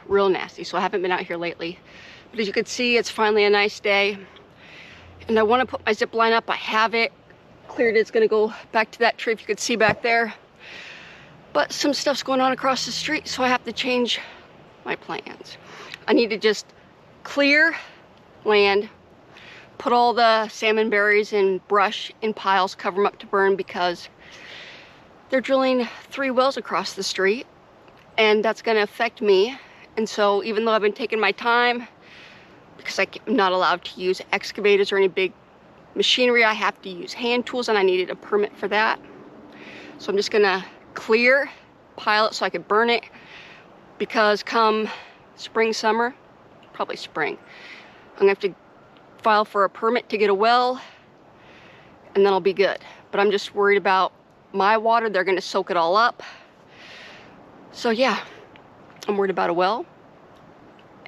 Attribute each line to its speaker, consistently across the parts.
Speaker 1: real nasty, so I haven't been out here lately. But as you can see, it's finally a nice day. And I want to put my zip line up. I have it cleared. It's going to go back to that tree, if you could see back there. But some stuff's going on across the street, so I have to change my plans. I need to just clear land, put all the salmon berries and brush in piles, cover them up to burn, because they're drilling 3 wells across the street, and that's going to affect me. And so even though I've been taking my time, because I'm not allowed to use excavators or any big machinery, I have to use hand tools, and I needed a permit for that. So I'm just gonna clear, pile it so I could burn it, because come spring, summer, probably spring, I'm gonna have to file for a permit to get a well, and then I'll be good. But I'm just worried about my water. They're gonna soak it all up. So yeah, I'm worried about a well.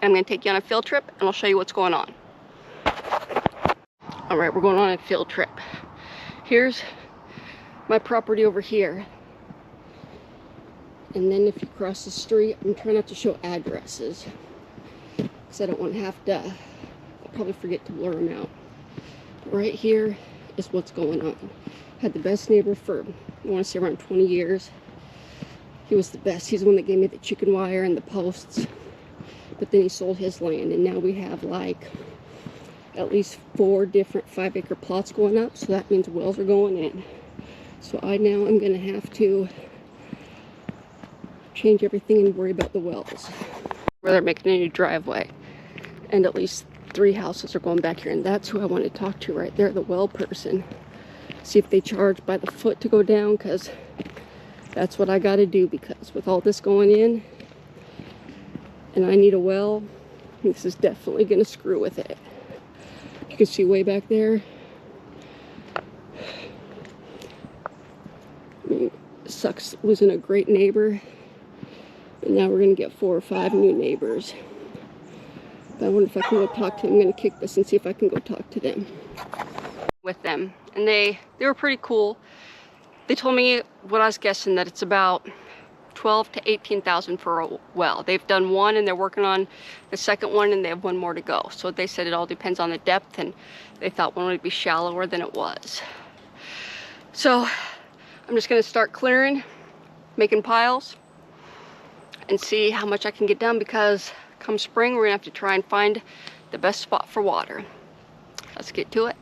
Speaker 1: I'm going to take you on a field trip, and I'll show you what's going on. All right, we're going on a field trip. Here's my property over here. And then if you cross the street, I'm trying not to show addresses, because I don't want to have to, I'll probably forget to blur them out. But right here is what's going on. Had the best neighbor for, I want to say, around 20 years. He was the best. He's the one that gave me the chicken wire and the posts. But then he sold his land, and now we have like at least 4 different 5-acre plots going up, so that means wells are going in. So I now am going to have to change everything and worry about the wells. Where they're making a new driveway, and at least 3 houses are going back here, and that's who I want to talk to right there, the well person. See if they charge by the foot to go down, because that's what I got to do, because with all this going in, and I need a well, this is definitely going to screw with it. You can see way back there. I mean, it sucks losing a great neighbor. But now we're going to get 4 or 5 new neighbors. But I wonder if I can go talk to them. I'm going to kick this and see if I can go talk to them. With them. And they were pretty cool. They told me what I was guessing, that it's about 12 to 18,000 for a well. They've done 1 and they're working on the second one, and they have 1 more to go. So they said it all depends on the depth, and they thought one would be shallower than it was. So I'm just gonna start clearing, making piles, and see how much I can get done, because come spring we're gonna have to try and find the best spot for water. Let's get to it.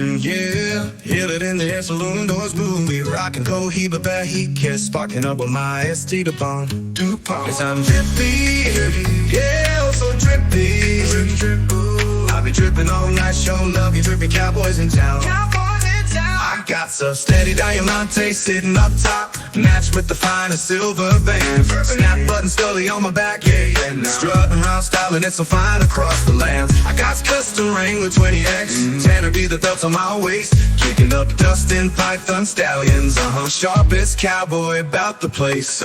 Speaker 2: vision, yeah. Hear it in the air, saloon doors move. We rock and go, heat but bad heat kiss. Sparking up with my ST DuPont. Cause I'm drippy, yeah, oh so drippy. I'll be dripping all night, show love you drippy cowboys in town. I got some steady diamante sitting up top, matched with the finest silver band. Snap button scully on my back, yeah. Strutting around styling it so fine across the land. I got custom ring with 20X, Tanner be the belts on my waist. Kicking up dust in Python stallions, sharpest cowboy about the place.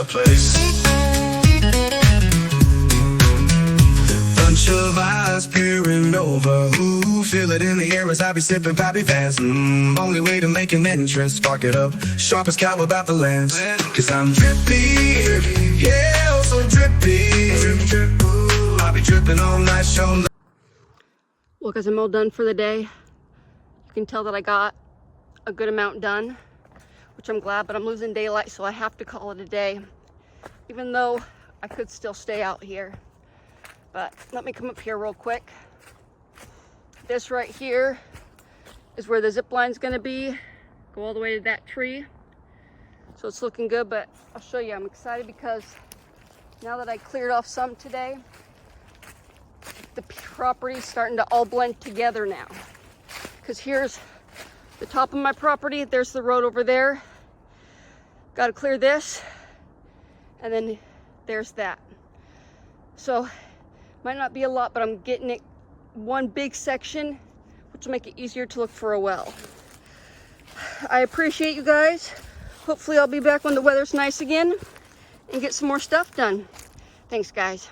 Speaker 2: Bunch of eyes peering over, ooh, feel it in the air as I be sipping Pappy Vans. Only way to make an entrance, spark it up, sharpest cow about the land. Cause I'm drippy, yeah, oh so drippy. I'll be dripping all night, show.
Speaker 1: Well, guys, I'm all done for the day. You can tell that I got a good amount done, which I'm glad, but I'm losing daylight, so I have to call it a day, even though I could still stay out here. But let me come up here real quick. This right here is where the zip line's gonna be. Go all the way to that tree. So it's looking good, but I'll show you. I'm excited because now that I cleared off some today, the property's starting to all blend together now. Because here's the top of my property, there's the road over there. Gotta clear this, and then there's that. So, might not be a lot, but I'm getting it one big section, which will make it easier to look for a well. I appreciate you guys. Hopefully I'll be back when the weather's nice again and get some more stuff done. Thanks, guys.